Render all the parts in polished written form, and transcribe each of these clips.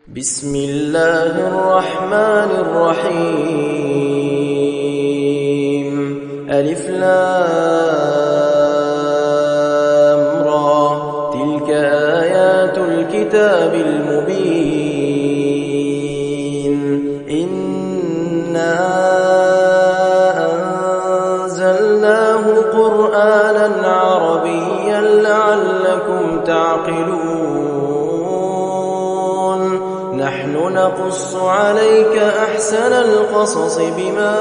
بسم الله الرحمن الرحيم. ألف لام را، تلك آيات الكتاب المبين. إنا أنزلناه قرآنا عربيا لعلكم تعقلون. نحن نقص عليك أحسن القصص بما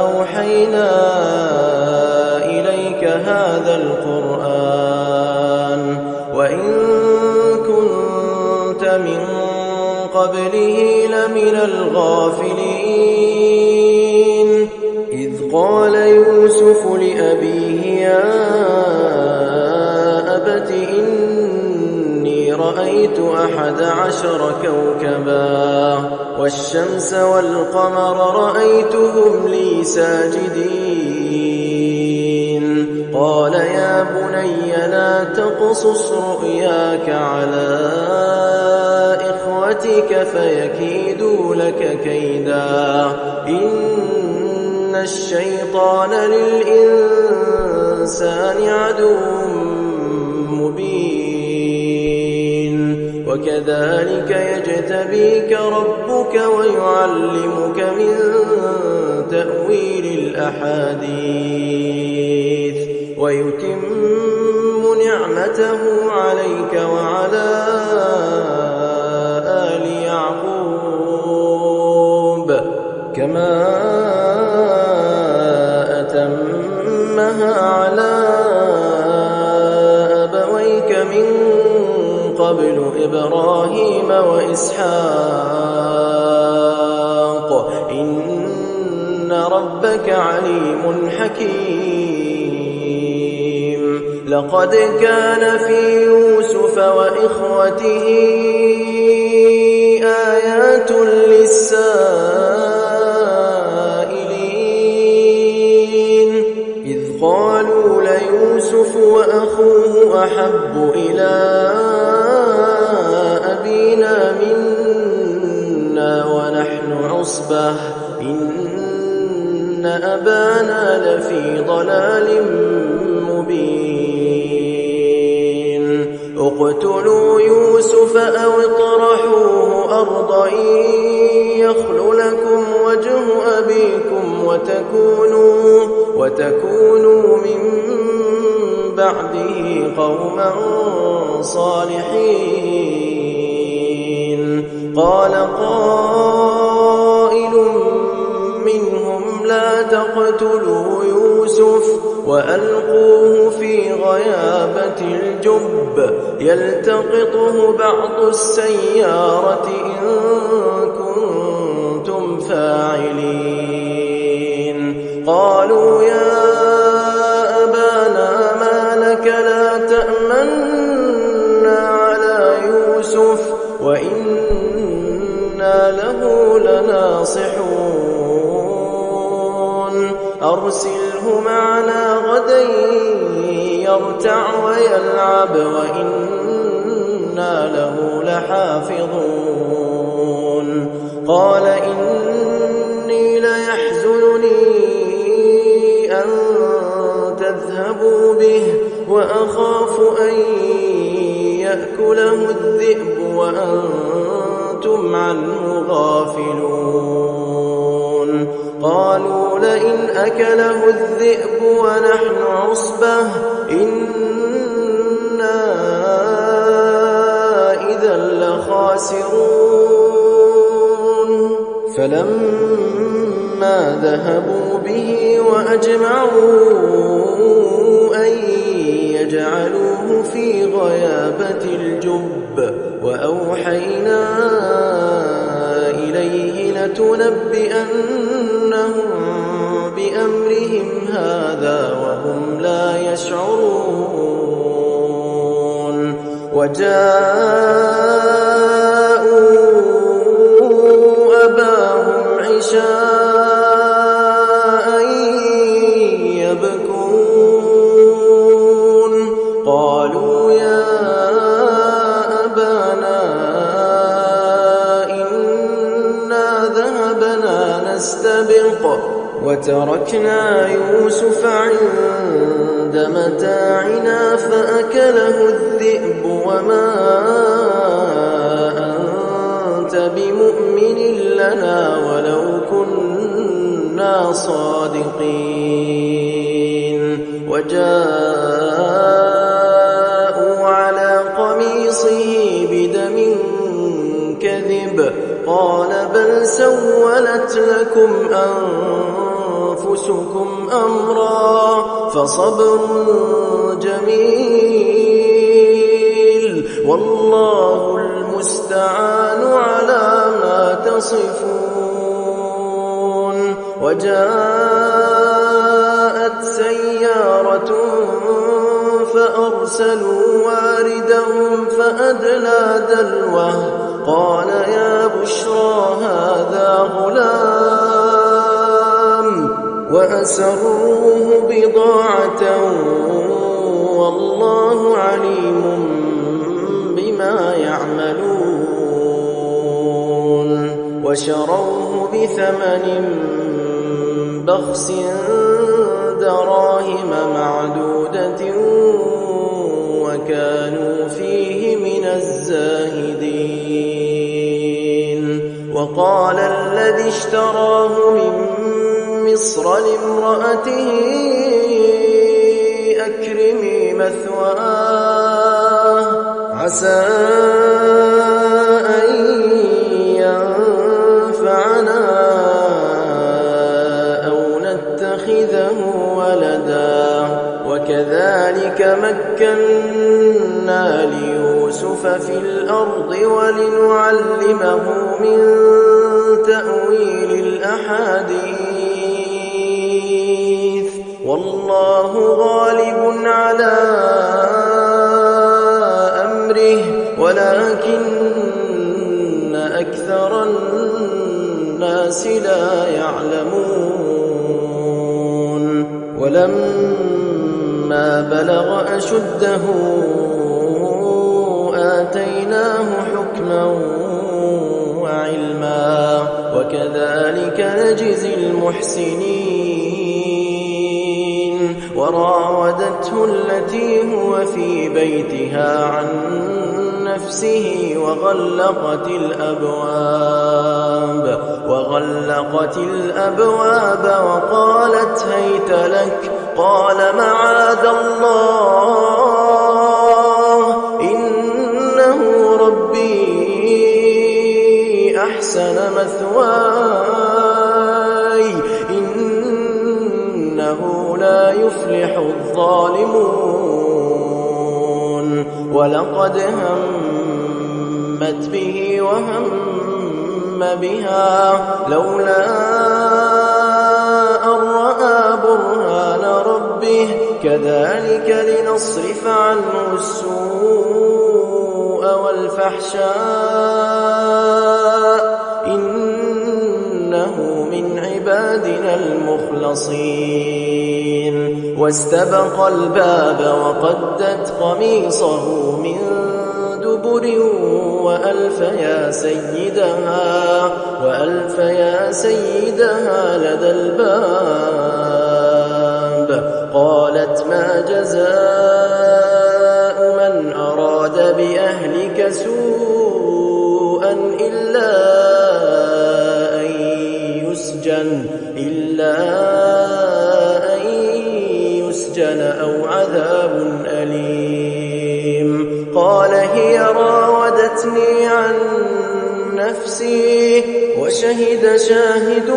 أوحينا إليك هذا القرآن، وإن كنت من قبله لمن الغافلين. إذ قال يوسف لأبيه يا أبت إني رأيت 11 كوكبا والشمس والقمر رأيتهم لي ساجدين. قال يا بني لا تقصص رؤياك على إخوتك فيكيدوا لك كيدا، إن الشيطان للإنسان عدو مبين. وكذلك يجتبيك ربك ويعلمك من تأويل الأحاديث ويتم نعمته عليك وعلى آل يعقوب كما أتمها على أبويك من قبل إبراهيم وإسحاق إن ربك عليم حكيم. لقد كان في يوسف وإخوته آيات للسائلين، إذ قالوا ليوسف وأخوه أحب إلى أبينا منا ونحن عصبة إن أبانا لفي ضلال مبين. اقتلوا يوسف أو اطرحوه أرضا يخل لكم وجه أبيكم وتكونوا من بعده قوما صالحين. قال قائل منهم لا تقتلوا يوسف وألقوه في غيابة الجب يلتقطه بعض السيارة إن كنتم فاعلين. قالوا يا أبانا ما لك لا تأمنا على يوسف وإنا له لناصحون. أرسله معنا غدا يرتع ويلعب وإنا له لحافظون. قال إني ليحزنني أن تذهبوا به وأخاف أن يأكله الذئب وأنتم عنه غافلون. قالوا لئن أكله الذئب ونحن عصبة إنا إذا لخاسرون. فلما ذهبوا به وأجمعوا أن يجعلوه في غيابة الجب وأوحينا إليه لتنبئنهم بأمرهم هذا وهم لا يشعرون. وجاءوا أباهم عشاء يبكون. قالوا يا أبانا إنا ذهبنا نستبق وتركنا يوسف عند متاعنا فأكله الذئب وما أنت بمؤمن لنا ولو كنا صادقين وجاءوا على قميصه بدم كذب قال بل سولت لكم أنفسكم أمرا فصبر جميل والله المستعان على ما تصفون وجاءت سيارة فأرسلوا واردهم فأدلى دلوه قال يا بشرى هذا غلام وأسروه بضاعة والله عليم بما يعملون وشروه بثمن بخس دراهم معدودة وكانوا فيه من الزاهدين وقال الذي اشتراه من مصر لامرأته أكرمي مثواه عسى أن ينفعنا أو نتخذه ولدا وكذلك مكنا ليوسف في الأرض ولنعلمه من تأويل الأحاديث والله غالب على أمره ولكن أكثر الناس لا يعلمون ولما بلغ أشده آتيناه حكما وعلما وكذلك نجزي المحسنين وراودته التي هو في بيتها عن نفسه وغلقت الأبواب وقالت هيت لك قال معاذ الله إنه ربي أحسن مثواي إنه لا يفلح الظالمون ولقد همت به وهم بها لولا أن رأى برهان ربه كذلك لنصرف عنه السوء والفحشاء إنه من عبادنا المخلصين واستبق الباب وقدت قميصه من دبر وألف يا سيدها لدى الباب قالت ما جزاء من أراد بأهلك سوءا إلا أن يسجن أو عذاب أليم قال هي راودتني عن نفسي وشهد شاهد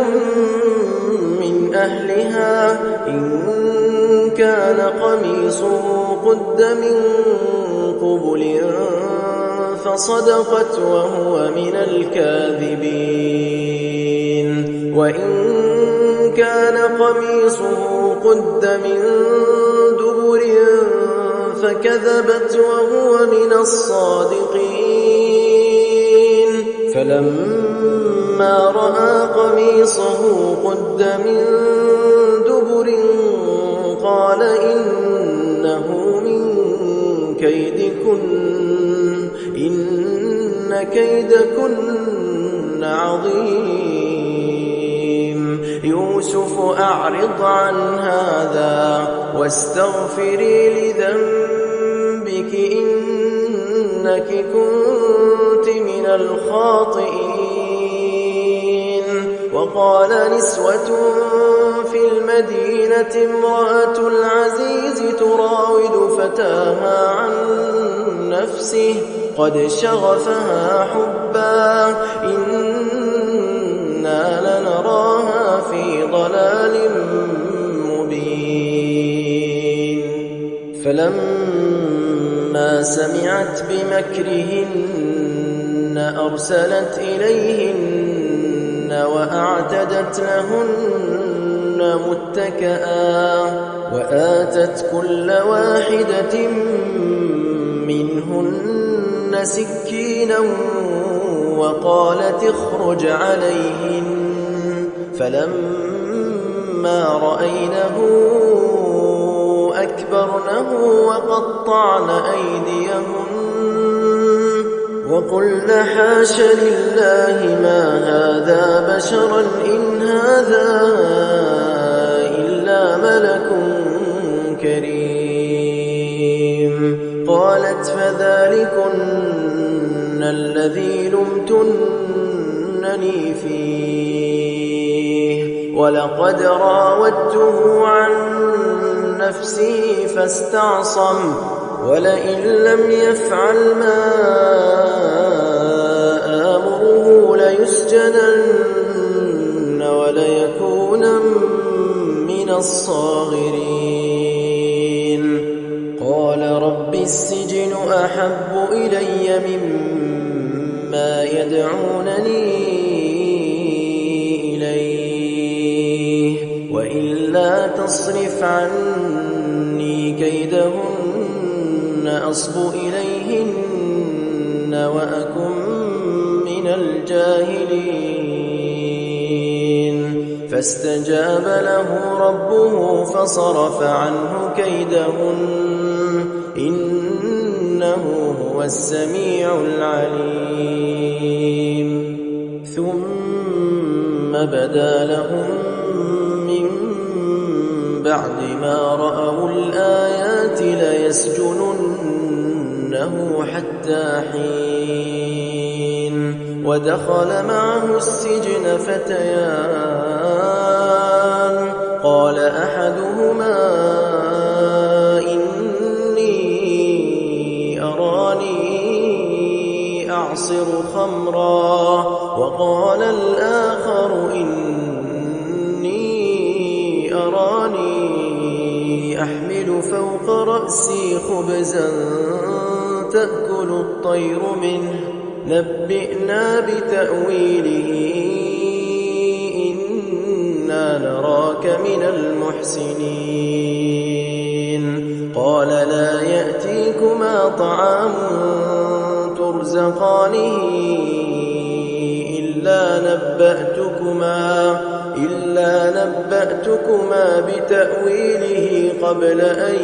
من أهلها إن كان قميصه قد من قبل فصدقت وهو من الكاذبين وإن كان قميصه قد من دبر فكذبت وهو من الصادقين فلما رأى قميصه قد من دبر قال إنه من كيدكن إن كيدكن عظيم يوسف أعرض عن هذا واستغفري لذنبك إنك كنت من الخاطئين وقال نسوة في المدينة امرأة العزيز تراود فتاها عن نفسه قد شغفها حبا إنا لنراها في ضلال مبين فلما سمعت بمكرهن أرسلت إليهن وأعتدت لهن متكئا وآتت كل واحدة منهن سكينا وقالت اخرج عليهن فلما رأينه أكبرنه وقطعن أيديهن وقلن حاش لله ما هذا بشرا إن هذا إلا ملك كريم قالت فذلكن الذي لمتنني فيه ولقد راودته عن نفسه فاستعصم ولئن لم يفعل ما آمره ليسجنن وليكونن من الصاغرين قال رب السجن أحب إلي مما يدعونني إليه وإلا تصرف عني كيدهن أصب إليهن وأكن من الجاهلين فاستجاب له ربه فصرف عنه كيدهن إنه هو السميع العليم ثم بدا لهم من بعد ما رأوا الآيات ليسجننه حتى حين ودخل معه السجن فتيان قال أحدهما إني أراني أعصر خمرا وقال الآخر إني أراني أحمل فوق رأسي خبزا تأكل الطير منه نبئنا بتأويله إنا نراك من المحسنين قال لا يأتيكما طعام ترزقانه إلا نبأتكما بتأويله قبل أن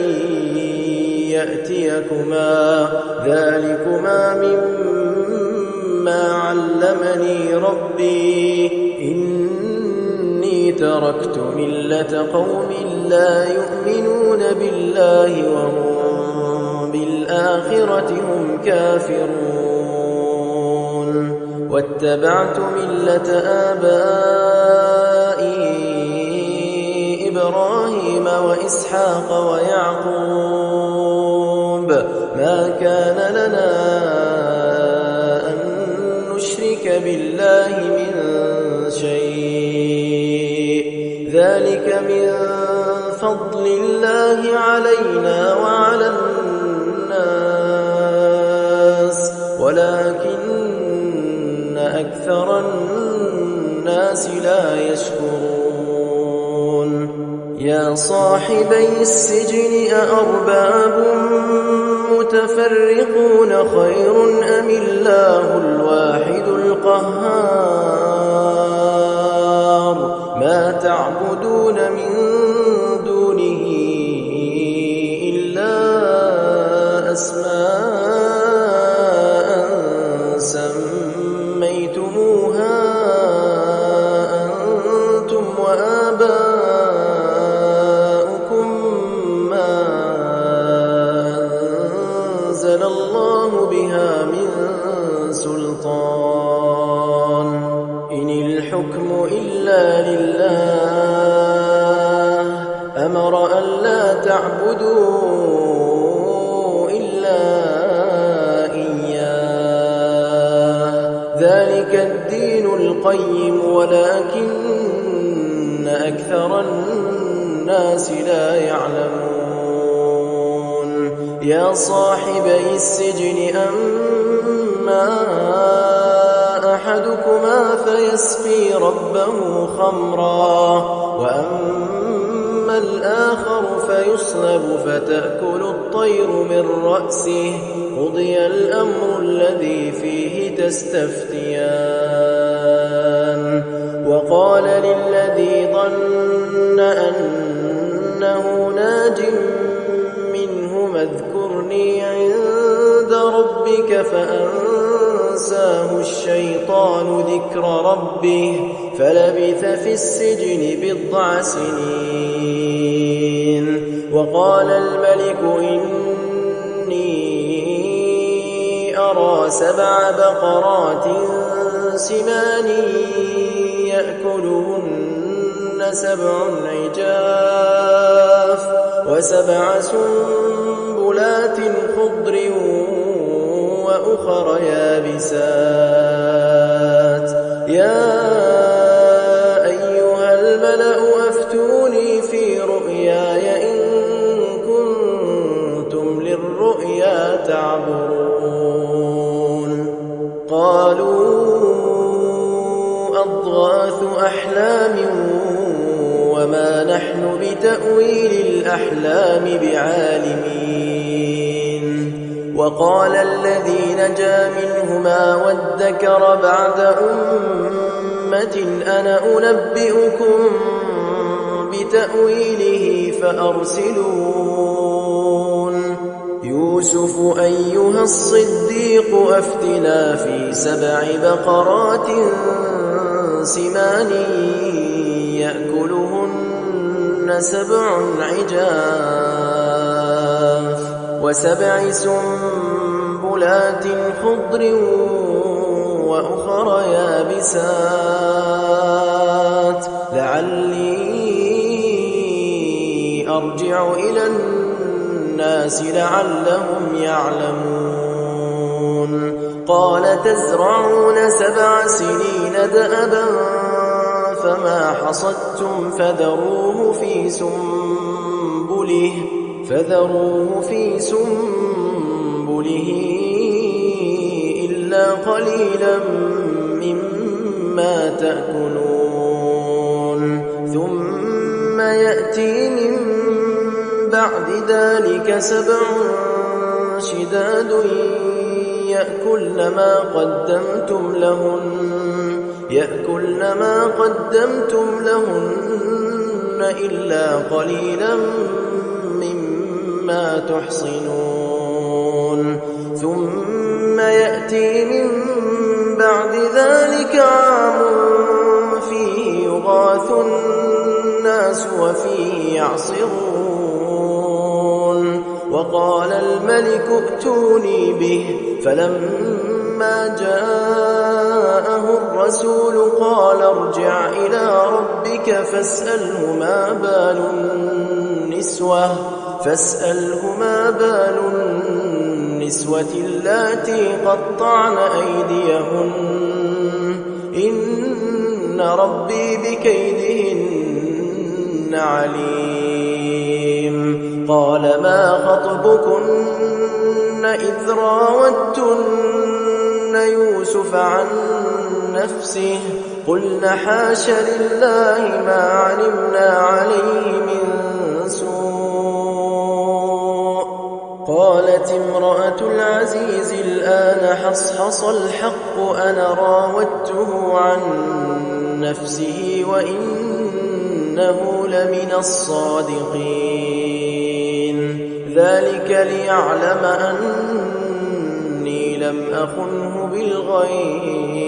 يأتيكما ذلكما مما علمني ربي إني تركت ملة قوم لا يؤمنون بالله وهم بالآخرة هم كافرون واتبعت ملة آبائي إبراهيم وإسحاق ويعقوب ما كان لنا أن نشرك بالله من شيء ذلك من فضل الله علينا وعلى الناس ولكن أكثر الناس لا يشكرون يا صاحبي السجن أأرباب متفرقون خير أم الله الواحد القهار ما تعبدون من دونه إلا أسماء أنزل الله بها من سلطان إن الحكم إلا لله أمر أن لا تعبدوا إلا إياه ذلك الدين القيم ولكن أكثر الناس لا يعلمون يا صاحبي السجن أما أحدكما فيسقي ربه خمرا وأما الآخر فيصلب فتأكل الطير من رأسه قضي الأمر الذي فيه تستفتيان وقال للذي ظن أنه ناج منهما اذكرني عند ربك فأنساه الشيطان ذكر ربه فلبث في السجن بضع سنين وقال الملك إني أرى 7 بقرات سمان يأكلهن 7 عجاف و7 سنبلات خضر وأخر يابسات يا أيها الملأ أفتوني في رؤياي إن كنتم للرؤيا تعبرون قالوا أضغاث أحلام وما نحن بتأويل الأحلام بعالمين وقال الذي نجا منهما وادكر بعد أمة أنا أنبئكم بتأويله فأرسلون يوسف أيها الصديق أفتنا في 7 بقرات سمان يأكلهن 7 عجاف و7 سنبلات خضر وأخر يابسات لعلي أرجع إلى الناس لعلهم يعلمون قال تزرعون 7 سنين دأبا فما حصدتم فذروه في سنبله إلا قليلا مما تأكلون ثم يأتي من بعد ذلك 7 شداد يأكلن ما قدمتم لهن إلا قليلا مما تحصنون ثم يأتي من بعد ذلك عام فيه يغاث الناس وفيه يعصرون وقال الملك ائتوني به فلما جاءه الرسول قال ارجع إلى ربك فاسأله ما بال النسوة اللاتي قطعن أيديهن إن ربي بكيدهن عليم قال ما خطبكن إذ راوتن يوسف عن نفسه قلن حاش لله ما علمنا عليه من سوء قالت امرأة العزيز الآن حصحص الحق أنا راودته عن نفسه وإنه لمن الصادقين ذلك ليعلم أني لم أخنه بالغيب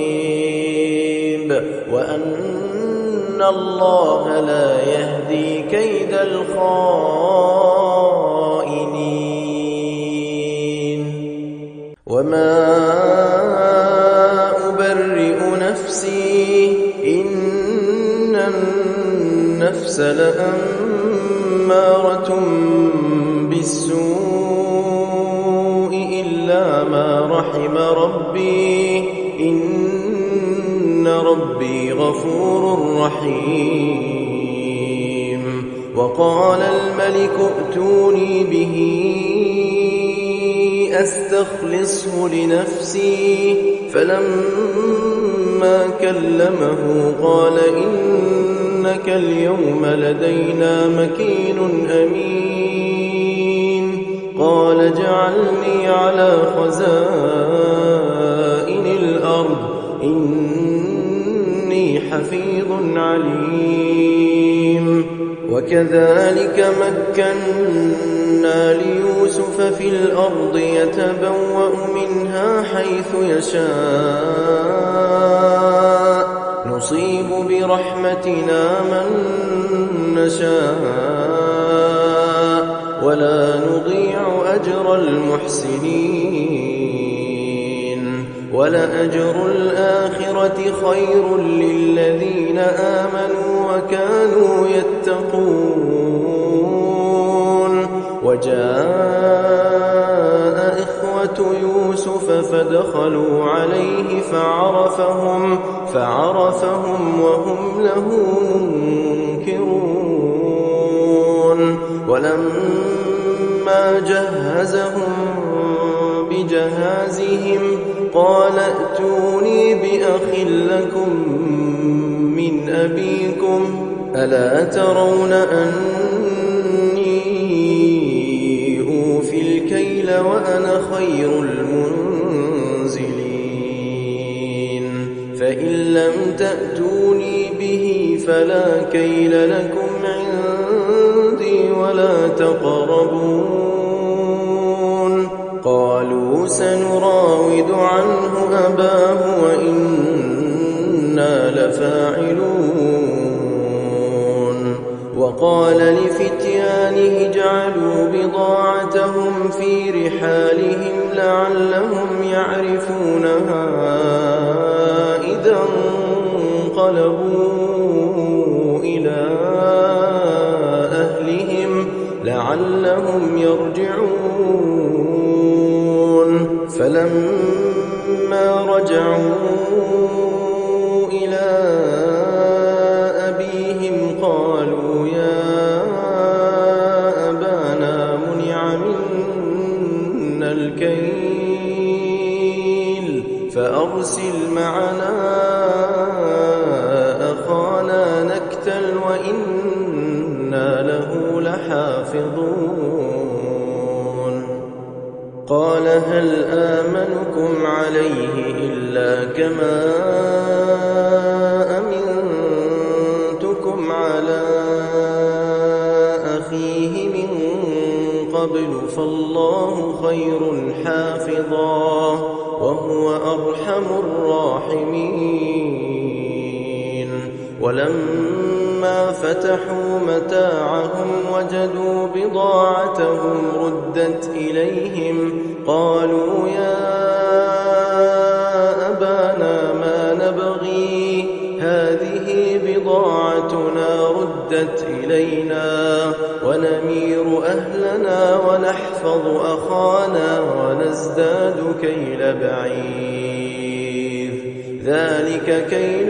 وأن الله لا يهدي كيد الخائنين وما أبرئ نفسي إن النفس لأمارة بالسوء إلا ما رحم ربي إن ربي غفور رحيم. وقال الملك ائتوني به أستخلصه لنفسي فلما كلمه قال إنك اليوم لدينا مكين أمين. قال اجعلني على خزائن الأرض إني حفيظ عليم. وكذلك مكنا ليوسف في الأرض يتبوأ منها حيث يشاء نصيب برحمتنا من نشاء ولا نضيع أجر المحسنين. ولأجر الآخرة خير للذين آمنوا وكانوا يتقون. وجاء إخوة يوسف فدخلوا عليه فعرفهم وهم له منكرون. ولما جهزهم بجهازهم قال ائتوني بأخ لكم من أبيكم ألا ترون أني أوفي الكيل وأنا خير المنزلين. فإن لم تأتوني به فلا كيل لكم عندي ولا تقربون. قالوا سنراود عنه أباه وإنا لفاعلون. وقال لفتيانه اجعلوا بضاعتهم في رحالهم لعلهم يعرفونها إذا انقلبوا إلى أهلهم لعلهم يرجعون. فلما رجعوا إلى أبيهم قالوا يا أبانا منع منا الكيل فأرسل معنا أخانا نكتل وإنا له لحافظون. قال هل آمنكم عليه إلا كما أمنتكم على أخيه من قبل فالله خير حافظا وهو أرحم الراحمين. ولما فتحوا متاعهم وجدوا بضاعتهم ردت إليهم قالوا يا أبانا ما نبغي هذه بضاعتنا ردت إلينا ونمير أهلنا ونحفظ أخانا ونزداد كيل بعير ذلك كيل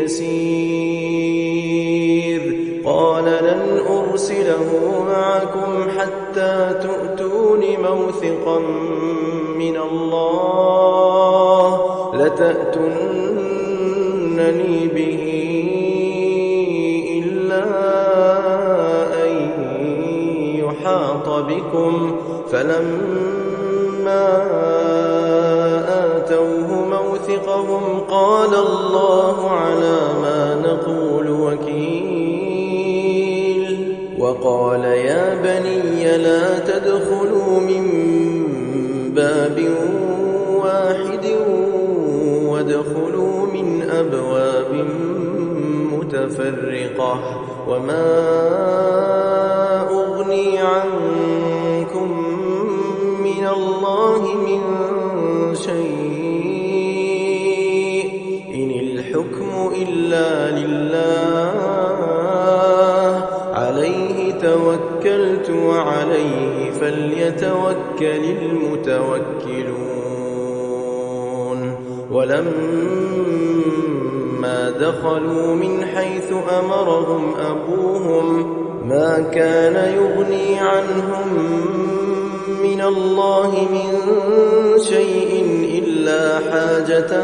يسير. قال لن أرسله معكم حتى تؤتون موثقا من الله لتأتونني به إلا أن يحاط بكم. فلما آتوه موثقهم قال الله على ما نقول وكيل. وقال يا بني لا تدخلوا من باب واحد وادخلوا من أبواب متفرقة وما أغني عنكم من من الله من شيء إن الحكم إلا لله عليه توكلت وعليه فليتوكل المتوكلون ولما دخلوا من حيث أمرهم أبوهم ما كان يغني عنهم من الله من شيء إلا حاجة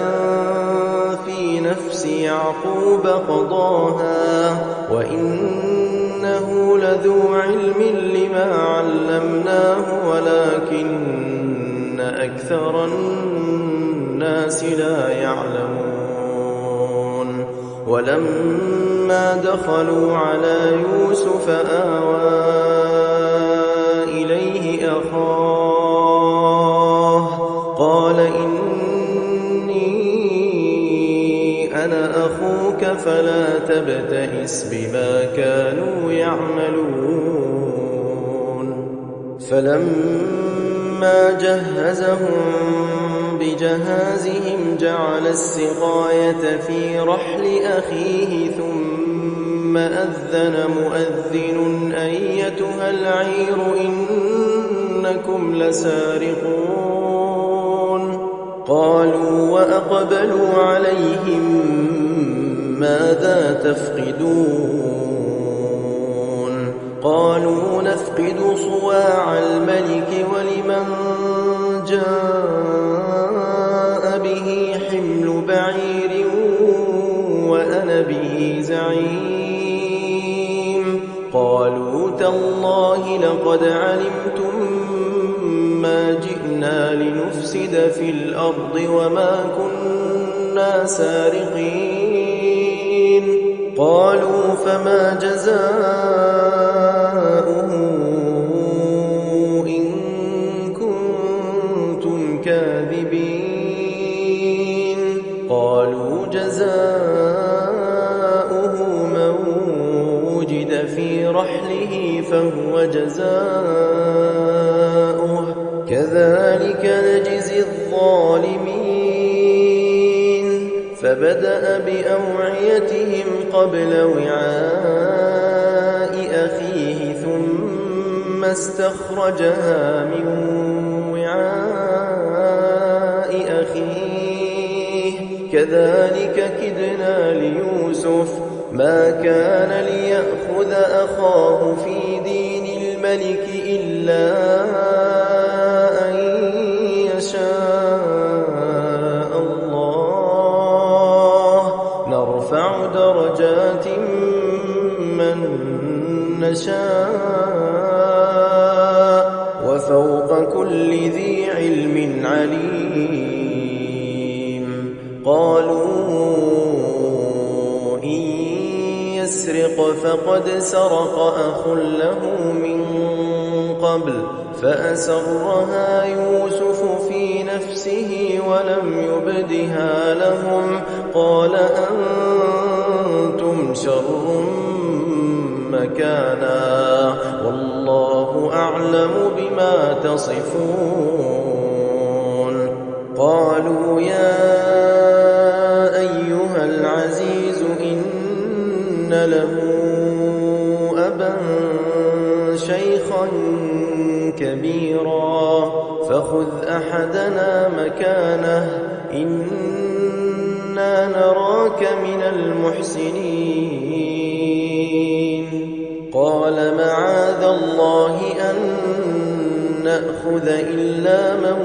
في نفس يعقوب قضاها وإنه لذو علم لما علمناه ولكن أكثر الناس لا يعلمون ولما دخلوا على يوسف آوى إليه أخاه قال إني أنا أخوك فلا تبتئس بما كانوا يعملون فلما جهزهم بجهازهم جعل السقاية في رحل أخيه ثم أذن مؤذن أيتها العير إنكم لسارقون قالوا وأقبلوا عليهم ماذا تفقدون قالوا نفقد صواع الملك ولمن جاء به حمل بعير وأنا به زعيم قالوا تالله لقد علمتم ما جئنا لنفسد في الأرض وما كنا سارقين قالوا فما جزاؤه إن كنتم كاذبين قالوا جزاؤه من وجد في رحله فهو جزاؤه كذلك نجزي الظالمين فبدأ بأوعيتهم قبل وعاء أخيه ثم استخرجها من وعاء أخيه كذلك كدنا ليوسف ما كان ليأخذ أخاه في دين الملك إلا أن يشاء الله نرفع درجات من نشاء وفوق كل ذي علم عليم قالوا إن يسرق فقد سرق أخ له من قبل فأسرها يوسف في نفسه ولم يبدها لهم قال أنتم شر مكانا والله أعلم بما تصفون قالوا يا أيها العزيز إن له أبا شيخا كبيرا فخذ أحدنا مكانه إنا نراك من المحسنين قال معاذ الله أن نأخذ إلا من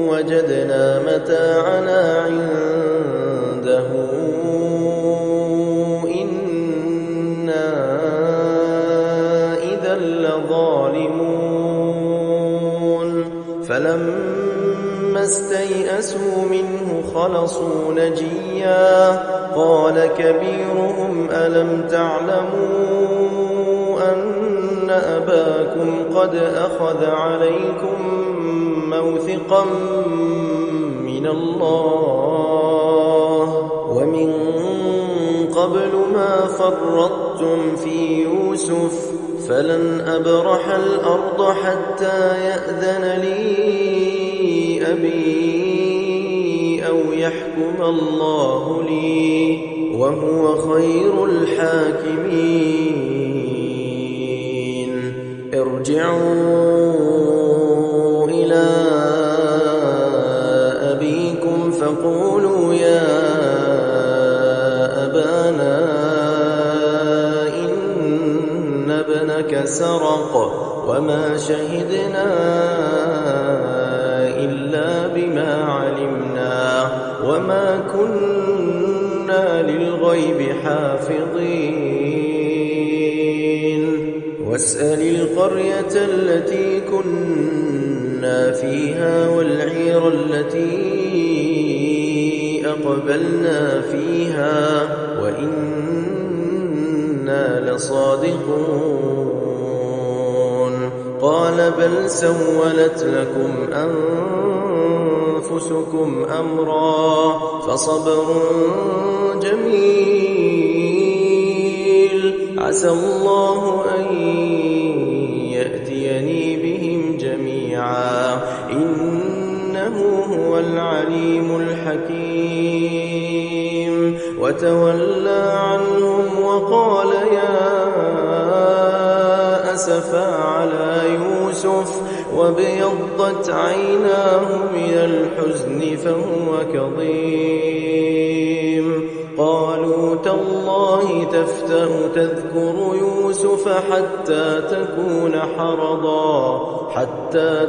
وجدنا متاعنا عنده إنا إذا لظالمون فلما استيئسوا منه خلصوا نجيا قال كبيرهم ألم تعلموا أن أباكم قد أخذ عليكم موثقا من الله ومن قبل ما فرطتم في يوسف فلن أبرح الأرض حتى يأذن لي أبي أو يحكم الله لي وهو خير الحاكمين. ارجعوا إلى أبيكم فقولوا يا أبانا إن ابنك سرق وما شهدنا إلا بما علمنا وما كنا للغيب حافظين. واسأل القرية التي كنا فيها والعير التي أقبلنا فيها وإنا لصادقون. قال بل سولت لكم أنفسكم أمرا فصبر جميل عسى الله أن يأتيني بهم جميعا إنه هو العليم الحكيم. وتولى عنهم وقال يا أسفا على يوسف وابيضت عيناه من الحزن فهو كظيم. قالوا تالله تفتأ تذكر يوسف حتى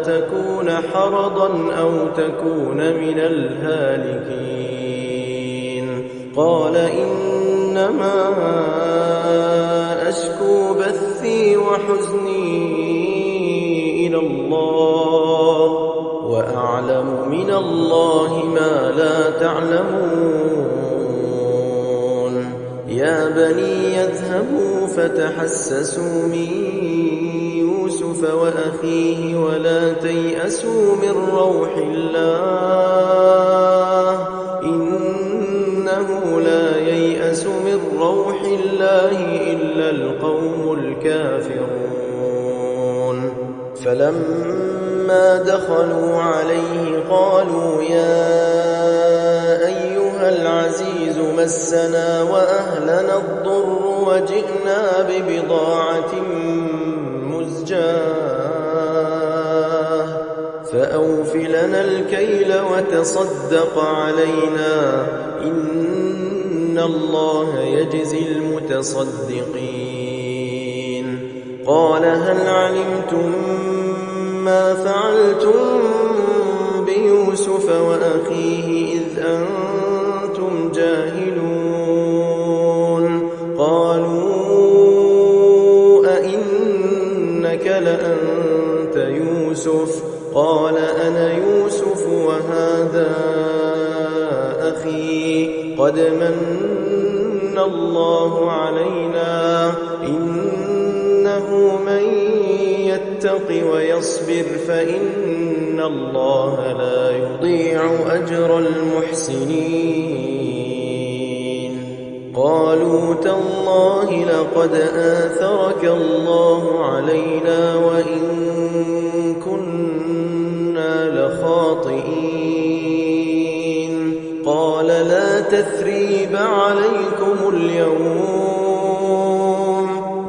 تكون حرضا أو تكون من الهالكين. قال إنما أشكو بثي وحزني إلى الله وأعلم من الله ما لا تعلمون. يا بني يذهبوا فتحسسوا من يوسف وأخيه ولا تيأسوا من روح الله إنه لا ييأس من روح الله إلا القوم الكافرون. فلما دخلوا عليه قالوا يا أيها العزيز مسنا وأهلنا الضر وجئنا ببضاعة مزجاة فأوف لنا الكيل وتصدق علينا إن الله يجزي المتصدقين. قال هل علمتم ما فعلتم بيوسف وأخيه إذ أنتم جاهلون؟ قالوا أئنك لأنت يوسف؟ قال أنا يوسف وهذا أخي قد من الله علينا إنه من يتق ويصبر فإن الله لا يضيع أجر المحسنين. قالوا تالله لقد آثرك الله علينا وإن كنا لخاطئين. قال لا تثريب عليكم اليوم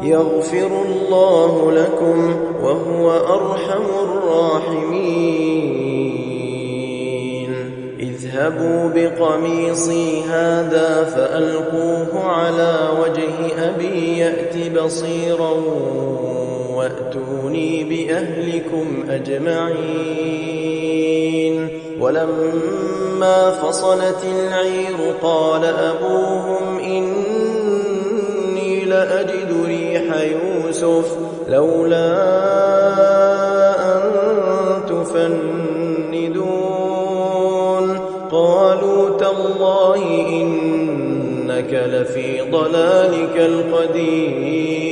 يغفر الله لكم وهو أرحم الراحمين. اذهبوا بقميصي هذا فألقوه على وجه أبي يأت بصيرا وأتوني بأهلكم أجمعين. ولما فصلت العير قال أبوهم إني لأجد ريح يوسف لولا أن تفندون. قالوا تالله إنك لفي ضلالك القديم.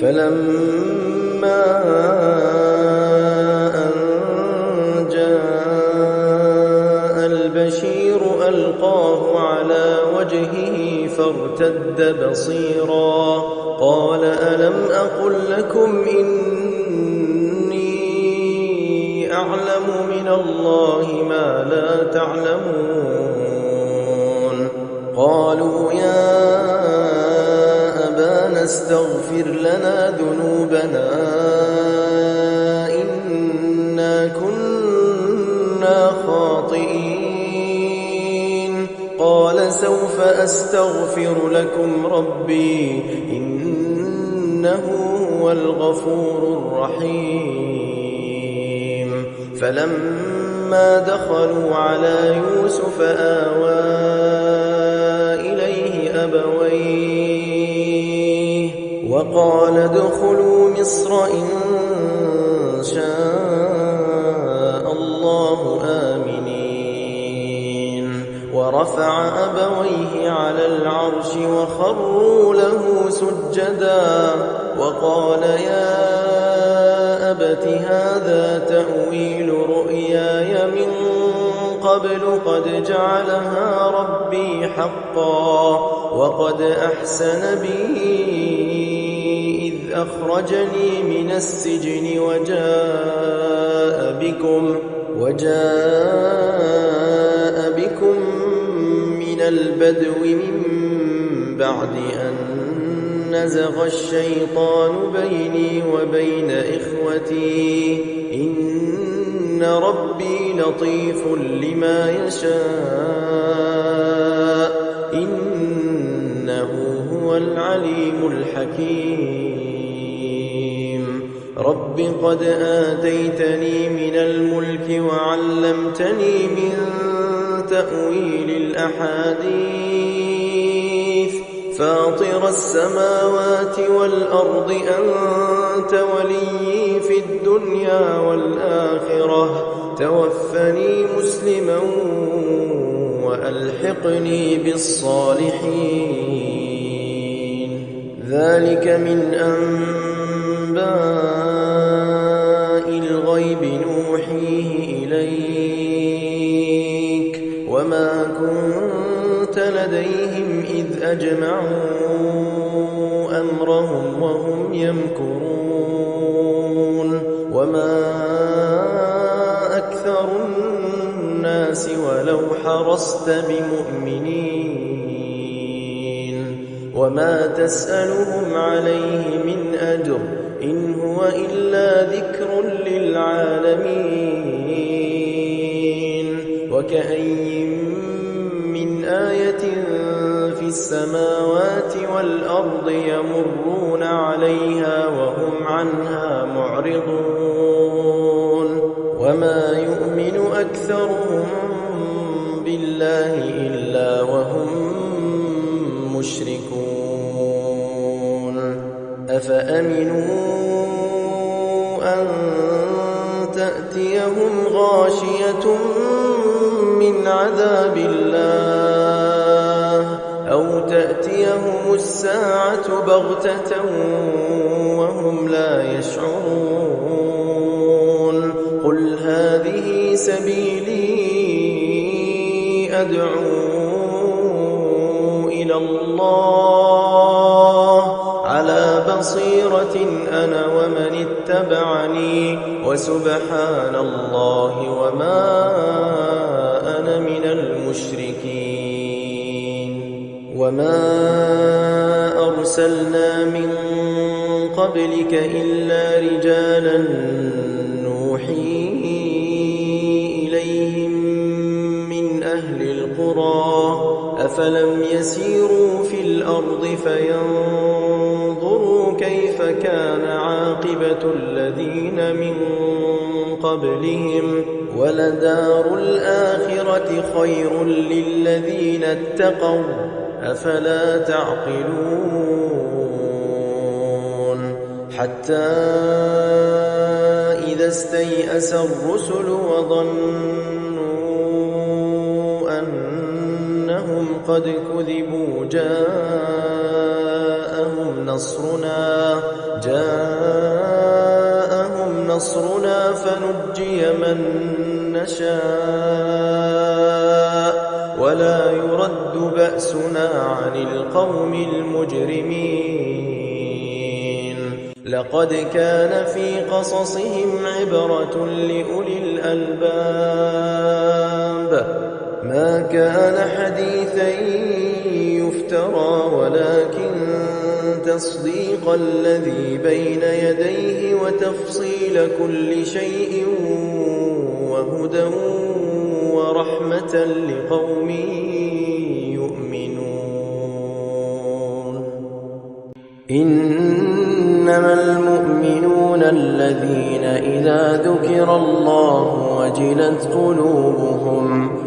فلما أن جاء البشير ألقاه على وجهه فارتد بصيرا قال ألم أقل لكم إني أعلم من الله ما لا تعلمون قالوا يا أبانا استغفر لنا ذنوبنا إنا كنا خاطئين قال سوف أستغفر لكم ربي إنه هو الغفور الرحيم فلما دخلوا على يوسف آوى إليه أبويه وقال ادخلوا مصر إن شاء الله آمنين ورفع أبويه على العرش وخروا له سجدا وقال يا أبت هذا تأويل رؤياي من قبل قد جعلها ربي حقا وقد أحسن بي إذ أخرجني من السجن وجاء بكم من البدو من بعد أن نزغ الشيطان بيني وبين إخوتي إن ربي لطيف لما يشاء إنه هو العليم الحكيم رب قد آتيتني من الملك وعلمتني من تأويل الأحاديث فاطر السماوات والأرض أنت وليي في الدنيا والآخرة توفني مسلما وألحقني بالصالحين ذلك من أنباء الغيب نوحيه إليك وما كنت لديهم إذ أجمعوا أمرهم وهم يمكرون وما أكثر الناس ولو حرصت بمؤمنين وما تسألهم عليه من أجر إن هو إلا ذكر للعالمين وكأي من آية في السماوات والأرض يمرون عليها وهم عنها معرضون وما يؤمن أكثرهم بالله إلا وهم مشركون أفأمنوا أن تأتيهم غاشية من عذاب الله أو تأتيهم الساعة بغتة وهم لا يشعرون قل هذه سبيلي أدعو إلى الله على بصيرة أنا ومن اتبعني وسبحان الله وما أنا من المشركين وما أرسلنا من قبلك إلا رجالا نوحي إليهم من أهل القرى أفلم يسيروا في الأرض فينظروا كيف كان عاقبة الذين من قبلهم ولدار الآخرة خير للذين اتقوا أفلا تعقلون حتى إذا استيأس الرسل وظنوا أنهم قد كذبوا جاءهم نصرنا فنجي من نشاء ولا يرد بأسنا عن القوم المجرمين لقد كان في قصصهم عبرة لأولي الألباب ما كان حديثا يفترى ولكن تصديق الذي بين يديه وتفصيل كل شيء وهدى ورحمة لقوم يؤمنون. إنما المؤمنون الذين إذا ذكر الله وجلت قلوبهم